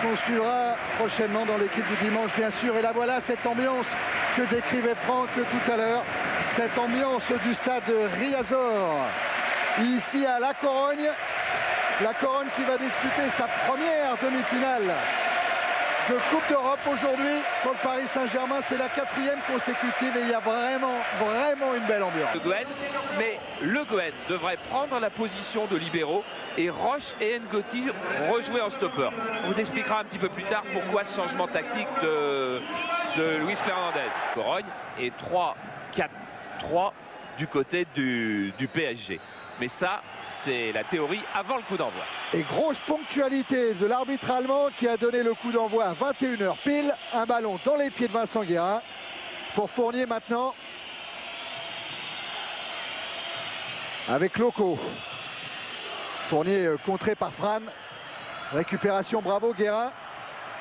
qu'on suivra prochainement dans l'équipe du dimanche, bien sûr. Et là, voilà cette ambiance que décrivait Franck tout à l'heure. Cette ambiance du stade Riazor, ici à La Corogne. La Corogne qui va disputer sa première demi-finale de Coupe d'Europe aujourd'hui pour le Paris Saint-Germain. C'est la 4e consécutive et il y a vraiment une belle ambiance. Le Gouen, mais Le Gouen devrait prendre la position de libéraux et Roche et Ngoti rejouer en stopper. On vous expliquera un petit peu plus tard pourquoi ce changement tactique de Luis Fernandez. Corogne et 3-4-3 du côté du PSG. Mais ça, c'est la théorie avant le coup d'envoi. Et grosse ponctualité de l'arbitre allemand qui a donné le coup d'envoi à 21h pile. Un ballon dans les pieds de Vincent Guérin pour Fournier maintenant. Avec Loco. Fournier contré par Fran. Récupération, bravo Guérin.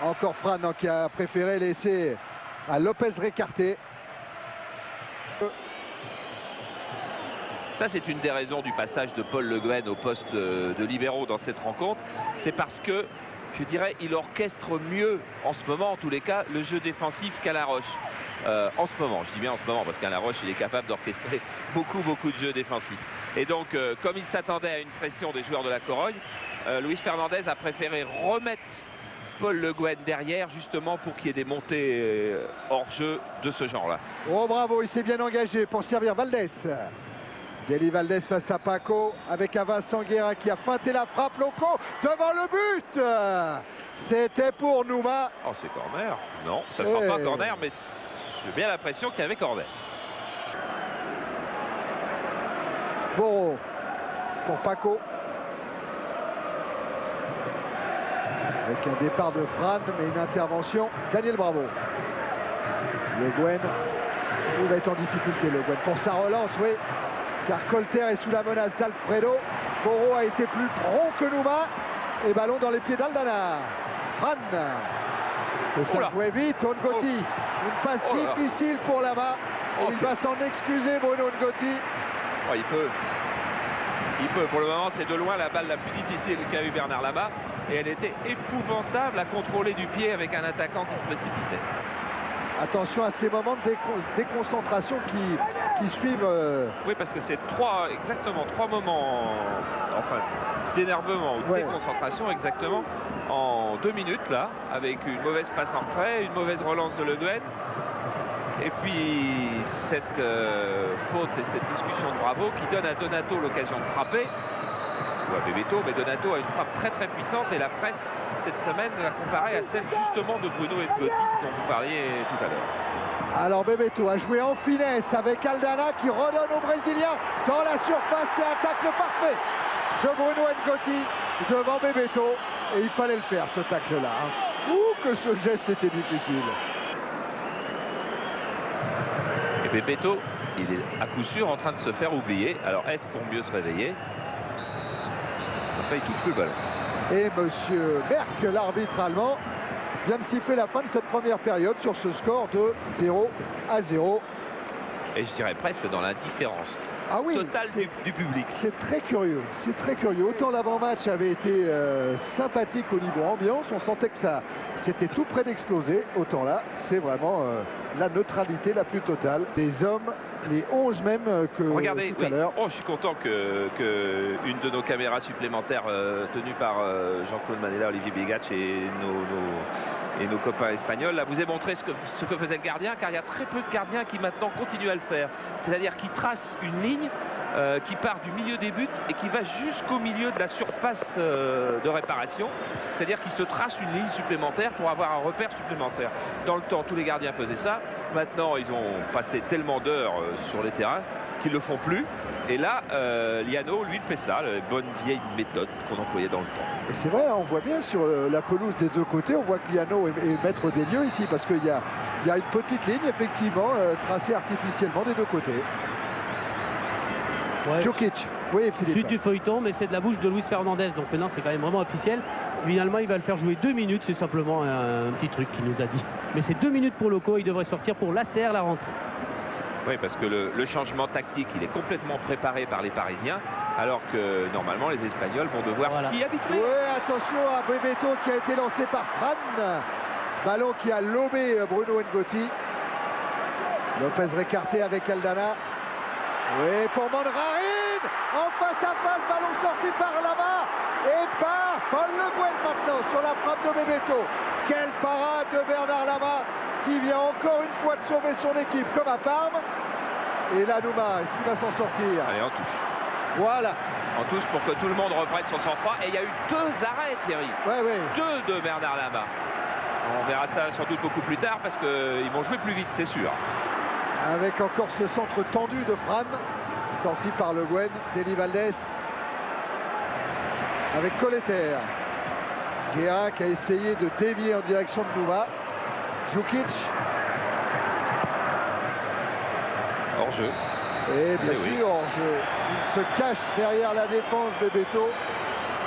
Encore Fran qui a préféré laisser à Lopez Récarté. Ça, c'est une des raisons du passage de Paul Le Gouen au poste de libéraux dans cette rencontre. C'est parce que, je dirais, il orchestre mieux, en ce moment, en tous les cas, le jeu défensif qu'Alain Roche. En ce moment, je dis bien en ce moment, parce qu'Alain Roche, il est capable d'orchestrer beaucoup de jeux défensifs. Et donc, comme il s'attendait à une pression des joueurs de la Corogne, Luis Fernandez a préféré remettre Paul Le Gouen derrière, justement pour qu'il y ait des montées hors jeu de ce genre-là. Oh bravo, il s'est bien engagé pour servir Valdés. Deli Valdés face à Paco avec un Vincent Guérin qui a feinté la frappe. Loco devant le but. C'était pour Nouma. Oh, c'est corner. Non, ça ne sera pas corner, mais j'ai bien l'impression qu'il y avait corner. Bon, pour Paco. Avec un départ de Fran, mais une intervention. Daniel Bravo. Le Gouen, il va être en difficulté, Le Gouen. Pour sa relance, oui. Car Colter est sous la menace d'Alfredo. Boro a été plus prompt que Nouma. Et ballon dans les pieds d'Aldana. Fran. Et ça jouait vite. Ngoti. Une passe difficile pour là-bas. Il va s'en excuser, Bruno Ngoti. Oh, il peut. Pour le moment, c'est de loin la balle la plus difficile qu'a eu Bernard Lama. Et elle était épouvantable à contrôler du pied avec un attaquant qui se précipitait. Attention à ces moments de déconcentration qui suivent. Oui, parce que c'est exactement trois moments, enfin, d'énervement ou de déconcentration exactement en 2 minutes là, avec une mauvaise passe en retrait, une mauvaise relance de Le Gouen. Et puis cette faute et cette discussion de Bravo qui donne à Donato l'occasion de frapper. Ou à Bebeto, mais Donato a une frappe très puissante et la presse cette semaine l'a comparée à celle justement de Bruno Ngoti dont vous parliez tout à l'heure. Alors Bebeto a joué en finesse avec Aldana qui redonne au Brésilien dans la surface. C'est un tacle parfait de Bruno Ngoti devant Bebeto et il fallait le faire ce tacle là. Ouh que ce geste était difficile. Et Bebeto, il est à coup sûr en train de se faire oublier. Alors est-ce pour mieux se réveiller? Enfin, il touche plus le ballon. Et monsieur Berck, l'arbitre allemand, vient de siffler la fin de cette première période sur ce score de 0-0. Et je dirais presque dans l'indifférence totale du public. C'est très curieux, c'est très curieux. Autant l'avant-match avait été sympathique au niveau ambiance, on sentait que ça c'était tout près d'exploser. Autant là, c'est vraiment la neutralité la plus totale. Des hommes, les 11 même que tout à l'heure. Oh, je suis content que une de nos caméras supplémentaires tenues par Jean-Claude Manella, Olivier Bigatch et nos copains espagnols, là, vous ai montré ce que faisait le gardien, car il y a très peu de gardiens qui maintenant continuent à le faire. C'est-à-dire qu'ils tracent une ligne qui part du milieu des buts et qui va jusqu'au milieu de la surface de réparation. C'est-à-dire qu'ils se tracent une ligne supplémentaire pour avoir un repère supplémentaire. Dans le temps, tous les gardiens faisaient ça. Maintenant, ils ont passé tellement d'heures sur les terrains qu'ils ne le font plus. Et là, Liano, lui, fait ça, la bonne vieille méthode qu'on employait dans le temps. Et c'est vrai, on voit bien sur la pelouse des deux côtés, on voit que Liano est maître des lieux ici, parce qu'il y a une petite ligne, effectivement, tracée artificiellement des deux côtés. Ouais. Djokic, oui Philippe. Suite du feuilleton, mais c'est de la bouche de Luis Fernandez, donc maintenant c'est quand même vraiment officiel. Finalement, il va le faire jouer 2 minutes, c'est simplement un petit truc qu'il nous a dit. Mais c'est 2 minutes pour Loco, il devrait sortir pour Lasser la rentrée. Oui, parce que le changement tactique, il est complètement préparé par les Parisiens. alors que normalement les Espagnols vont devoir s'y habituer. Oui, attention à Bebeto qui a été lancé par Fran. Ballon qui a lobé Bruno Ngoti. Lopez récarté avec Aldana. Oui, pour Mondrarin. En face à face, ballon sorti par Lama. Et par Paul Le Guen maintenant sur la frappe de Bebeto. Quelle parade de Bernard Lama qui vient encore une fois de sauver son équipe comme à Parme. Et là, Nouma, est-ce qu'il va s'en sortir? Allez, on touche. Voilà. On touche pour que tout le monde reprenne son sang-froid. Et il y a eu 2 arrêts, Thierry. Ouais, oui. 2 de Bernard Lama. On verra ça sans doute beaucoup plus tard parce qu'ils vont jouer plus vite, c'est sûr. Avec encore ce centre tendu de Fran, sorti par Le Guen, Deli Valdés. Avec Colleter. Guerra qui a essayé de dévier en direction de Nouma. Djukic. Hors-jeu. Et bien sûr, hors-jeu. Il se cache derrière la défense de Bebeto.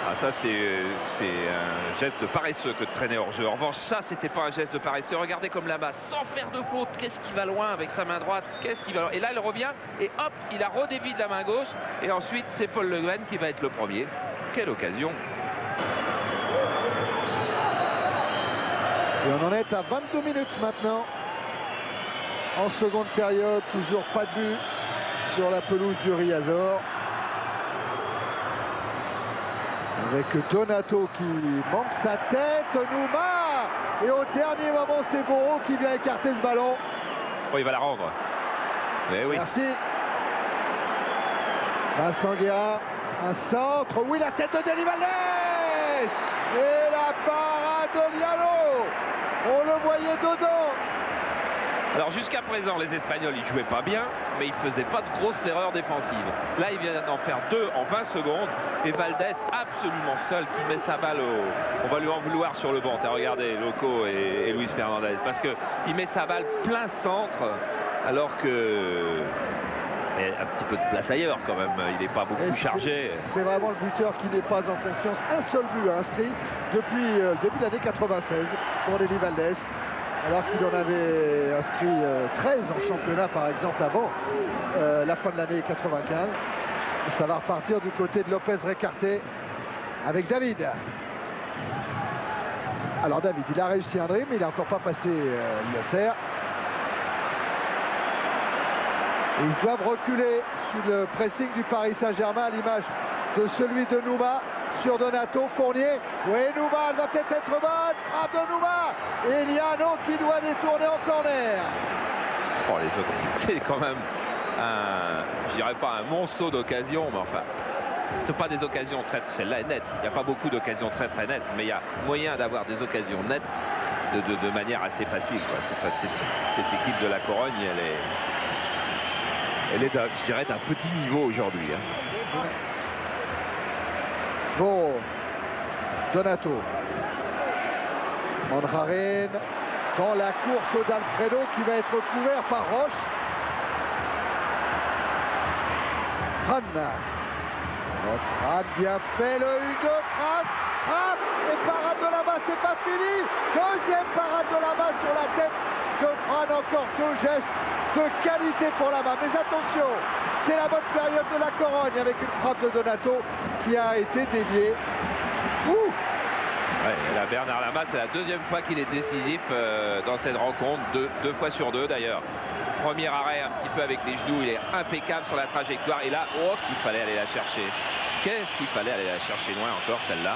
Ah, ça, c'est un geste de paresseux que de traîner hors-jeu. En revanche, ça, c'était pas un geste de paresseux. Regardez comme là-bas, sans faire de faute, qu'est-ce qui va loin avec sa main droite, qu'est-ce qui va loin. Et là, il revient et hop, il a redévié de la main gauche. Et ensuite, c'est Paul Le Guen qui va être le premier. Quelle occasion! Et on en est à 22 minutes maintenant. En seconde période, toujours pas de but sur la pelouse du Riazor. Avec Donato qui manque sa tête, Nouma. Et au dernier moment, c'est Boro qui vient écarter ce ballon. Oh, il va la rendre. Mais oui. Merci. Vincent Guerra, un centre. Oui, la tête de Deli Valdés. Et la parade de Diallo. On le voyait dedans. Alors jusqu'à présent, les Espagnols, ils jouaient pas bien, mais ils faisaient pas de grosses erreurs défensives. Là, il vient d'en faire 2 en 20 secondes. Et Valdés, absolument seul, qui met sa balle on va lui en vouloir sur le banc. Regardez, Loco et Luis Fernandez. Parce qu'il met sa balle plein centre, alors que... Et un petit peu de place ailleurs quand même, il n'est pas beaucoup chargé. C'est vraiment le buteur qui n'est pas en confiance. Un seul but inscrit depuis le début de l'année 96 pour Deli Valdés. Alors qu'il en avait inscrit 13 en championnat par exemple avant la fin de l'année 95. Et ça va repartir du côté de Lopez récarté avec David. Alors David, il a réussi un dribble, mais il n'a encore pas passé Yasser. Et ils doivent reculer sous le pressing du Paris Saint-Germain à l'image de celui de Nouma sur Donato. Fournier. Oui, Nouma, elle va peut-être être bonne. Frappe de Nouma. Et il y a un autre qui doit détourner en corner. Oh, les autres, c'est quand même je dirais pas un monceau d'occasion, mais enfin, ce pas des occasions très... Celle-là est nette. Il n'y a pas beaucoup d'occasions très nettes, mais il y a moyen d'avoir des occasions nettes de manière assez facile, quoi. Cette équipe de la Corogne, elle est je dirais, d'un petit niveau aujourd'hui. Hein. Bon, Donato. Mondrarin dans la course d'Alfredo qui va être couvert par Roche. Fran. Fran bien fait, le 1-2, frappe, et parade de là-bas, c'est pas fini. Deuxième parade de là-bas sur la tête de Fran, encore 2 gestes de qualité pour là-bas. Mais attention, c'est la bonne période de la Corogne avec une frappe de Donato qui a été déviée. Ouais, là, Bernard Lama, c'est la deuxième fois qu'il est décisif dans cette rencontre, deux fois sur 2 d'ailleurs. Premier arrêt un petit peu avec les genoux, il est impeccable sur la trajectoire. Et là, oh, qu'il fallait aller la chercher. Qu'est-ce qu'il fallait aller la chercher loin encore, celle-là.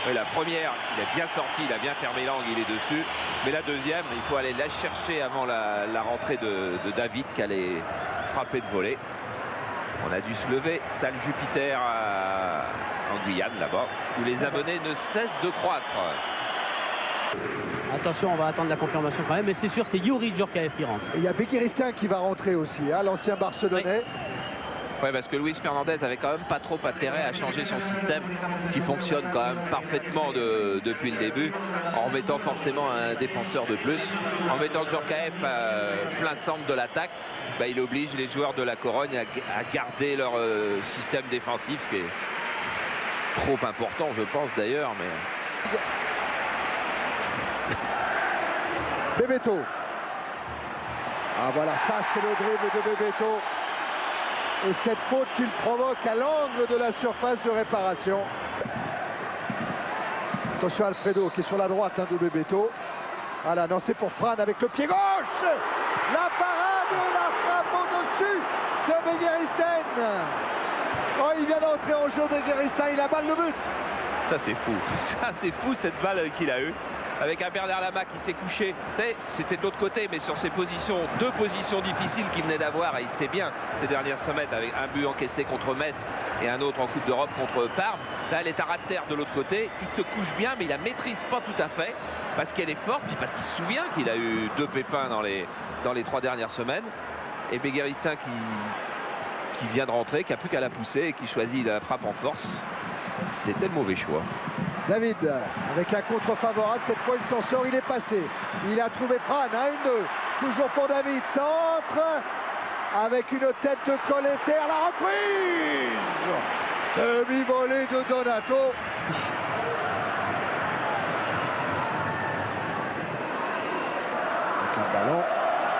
Oui, la première, il est bien sorti, il a bien fermé l'angle, il est dessus. Mais la deuxième, il faut aller la chercher avant la rentrée de David qui allait frapper de volée. On a dû se lever, salle Jupiter en Guyane là-bas, où les abonnés ne cessent de croître. Attention, on va attendre la confirmation quand même, mais c'est sûr, c'est Youri Djorkaeff qui rentre. Et il y a Bekiristain qui va rentrer aussi, hein, l'ancien Barcelonais. Oui, parce que Luis Fernandez avait quand même pas trop intérêt à changer son système qui fonctionne quand même parfaitement depuis le début, en mettant forcément un défenseur de plus. En mettant Djorkaeff plein centre de l'attaque, bah, il oblige les joueurs de la Corogne à garder leur système défensif qui est trop important, je pense d'ailleurs. Mais... Bebeto. Ah voilà, ça c'est le dribble de Bebeto. Et cette faute qu'il provoque à l'angle de la surface de réparation. Attention à Alfredo qui est sur la droite de Bebeto. Voilà, non, c'est pour Fran avec le pied gauche. La parade et la frappe au-dessus de Begueristen. Oh, il vient d'entrer en jeu, Begueristen, il aballe le but. Ça c'est fou, ça c'est fou cette balle qu'il a eue. Avec un Bernard Lama qui s'est couché, c'était de l'autre côté, mais sur ces positions, deux positions difficiles qu'il venait d'avoir, et il sait bien ces dernières semaines, avec un but encaissé contre Metz et un autre en Coupe d'Europe contre Parme. Là, elle est à ras de terre de l'autre côté, il se couche bien, mais il la maîtrise pas tout à fait, parce qu'elle est forte, puis parce qu'il se souvient qu'il a eu 2 pépins dans les 3 dernières semaines. Et Begueristen qui vient de rentrer, qui a plus qu'à la pousser et qui choisit la frappe en force. C'était le mauvais choix. David, avec un contre favorable, cette fois il s'en sort, il est passé. Il a trouvé Fran, 1-2. Toujours pour David, centre, avec une tête de Colleter, la reprise. Demi-volée de Donato. Avec un ballon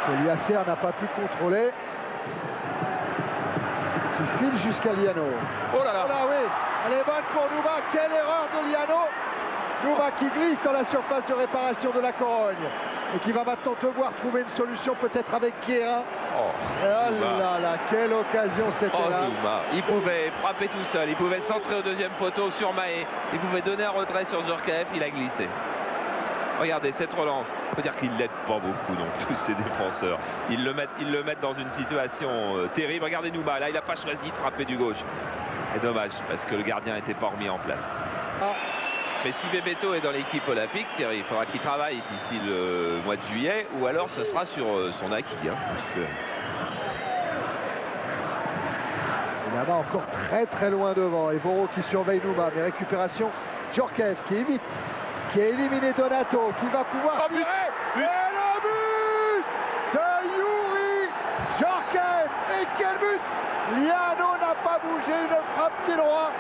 que Liacer n'a pas pu contrôler. Qui file jusqu'à Liano. Oh là là, Oui. Elle est bonne pour Nouba, quelle erreur de Liano. Nouba qui glisse dans la surface de réparation de la Corogne et qui va maintenant devoir trouver une solution peut-être avec Guérin. oh, Là là, quelle occasion c'était là. Nouba. Il pouvait frapper tout seul, il pouvait centrer au deuxième poteau sur Mahé, il pouvait donner un retrait sur Djorkaeff, il a glissé. Regardez cette relance, il faut dire qu'il l'aide pas beaucoup non plus ses défenseurs. Ils le mettent dans une situation terrible. Regardez Nouba, là il n'a pas choisi de frapper du gauche. C'est dommage parce que le gardien n'était pas remis en place. Mais si Bebeto est dans l'équipe olympique, Thierry, il faudra qu'il travaille d'ici le mois de juillet, ou alors ce sera sur son acquis. Parce que... Là-bas encore très loin devant. Et Voro qui surveille Nouba, mais récupération Djorkaeff qui évite, qui a éliminé Donato, qui va pouvoir tirer. Et le but de Youri Djorkaeff. Et quel but! Liano n'a pas bougé, une frappe pied droit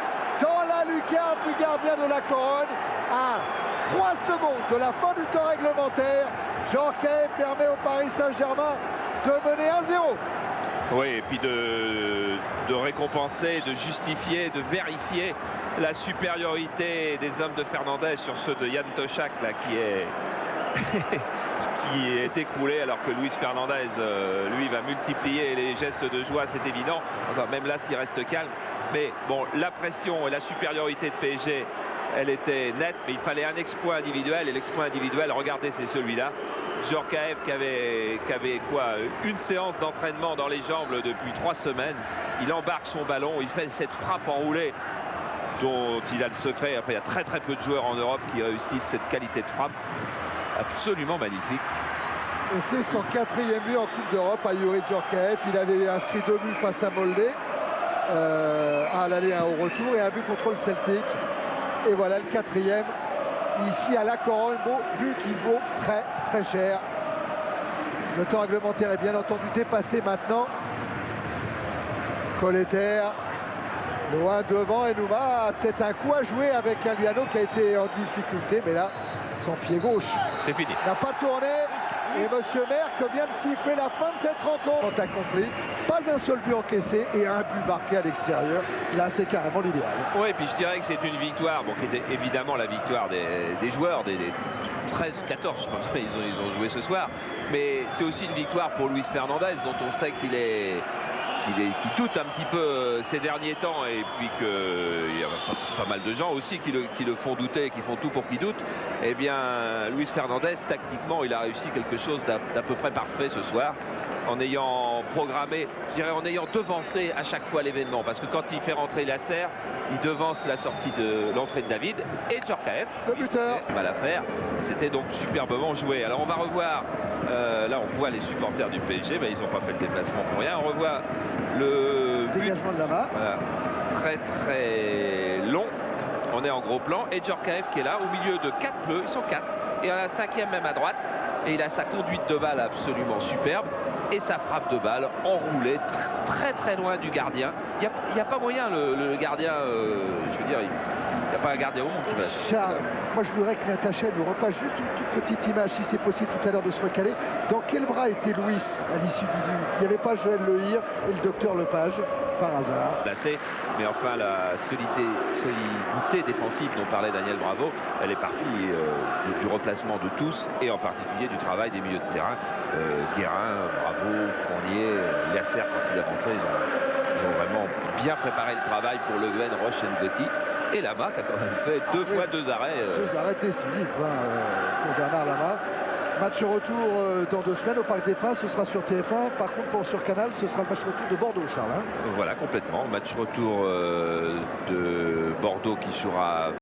dans la lucarne du gardien de la Corogne. À 3 secondes de la fin du temps réglementaire, Djorkaeff permet au Paris Saint-Germain de mener 1-0. Oui, et puis de récompenser, de justifier, de vérifier la supériorité des hommes de Fernandez sur ceux de Jan Tošak, là, qui est écroulé, alors que Luis Fernandez, lui, va multiplier les gestes de joie, c'est évident. Enfin, même là, s'il reste calme. Mais bon, la pression et la supériorité de PSG, elle était nette, mais il fallait un exploit individuel. Et l'exploit individuel, regardez, c'est celui-là. Djorkaeff qui avait quoi, une séance d'entraînement dans les jambes depuis 3 semaines. Il embarque son ballon, il fait cette frappe enroulée dont il a le secret. Après, il y a très peu de joueurs en Europe qui réussissent cette qualité de frappe. Absolument magnifique. Et c'est son 4e but en Coupe d'Europe à Youri Djorkaeff. Il avait inscrit 2 buts face à Molde, un à l'aller, un au retour, et un but contre le Celtic. Et voilà le 4e ici à la Corogne. Beau but qui vaut très cher. Le temps réglementaire est bien entendu dépassé maintenant. Colleter loin devant, et Nouba a peut-être un coup à jouer avec un Liano qui a été en difficulté, mais là son pied gauche C'est fini. n'a pas tourné. Et Monsieur Merck vient de siffler la fin de cette rencontre. Accompli, pas un seul but encaissé et un but marqué à l'extérieur. Là, c'est carrément l'idéal. Oui, et puis je dirais que c'est une victoire, bon, qui était évidemment la victoire des joueurs, des 13, 14, je pense, ils ont joué ce soir. Mais c'est aussi une victoire pour Luis Fernandez, dont on sait qu'il doute un petit peu ces derniers temps, et puis qu'il y a pas mal de gens aussi qui le font douter, qui font tout pour qu'il doute. Eh bien, Luis Fernandez, tactiquement, il a réussi quelque chose d'à peu près parfait ce soir, en ayant programmé, je dirais en ayant devancé à chaque fois l'événement, parce que quand il fait rentrer Lasser, il devance la sortie de l'entrée de David et Djorkaeff, le buteur, va la faire. C'était donc superbement joué. Alors on va revoir, là on voit les supporters du PSG, mais ils n'ont pas fait le déplacement pour rien. On revoit le dégagement de Lama, voilà, très long. On est en gros plan, et Djorkaeff qui est là au milieu de 4 bleus, ils sont 4, et on a un 5e même à droite, et il a sa conduite de balle absolument superbe et sa frappe de balle enroulée très loin du gardien. Il n'y a pas moyen, le gardien, je veux dire, il n'y a pas un gardien au monde qui va. Charles, moi je voudrais que Natacha nous repasse juste une toute petite image, si c'est possible tout à l'heure, de se recaler. Dans quel bras était Louis à l'issue du but? Il n'y avait pas Joël Lehir et le docteur Lepage? par hasard. Placé, mais enfin la solidité défensive dont parlait Daniel Bravo, elle est partie du replacement de tous et en particulier du travail des milieux de terrain. Guérin, Bravo, Fournier, Yasser quand il est rentré, ils ont vraiment bien préparé le travail pour Le Guen, Roche et Ngotti. Et Lama qui a quand même fait deux arrêts. Deux arrêts décisifs pour Bernard Lama. Match retour dans 2 semaines au Parc des Princes, ce sera sur TF1. Par contre, sur Canal, ce sera le match retour de Bordeaux, Charles. Voilà, complètement. Match retour de Bordeaux qui jouera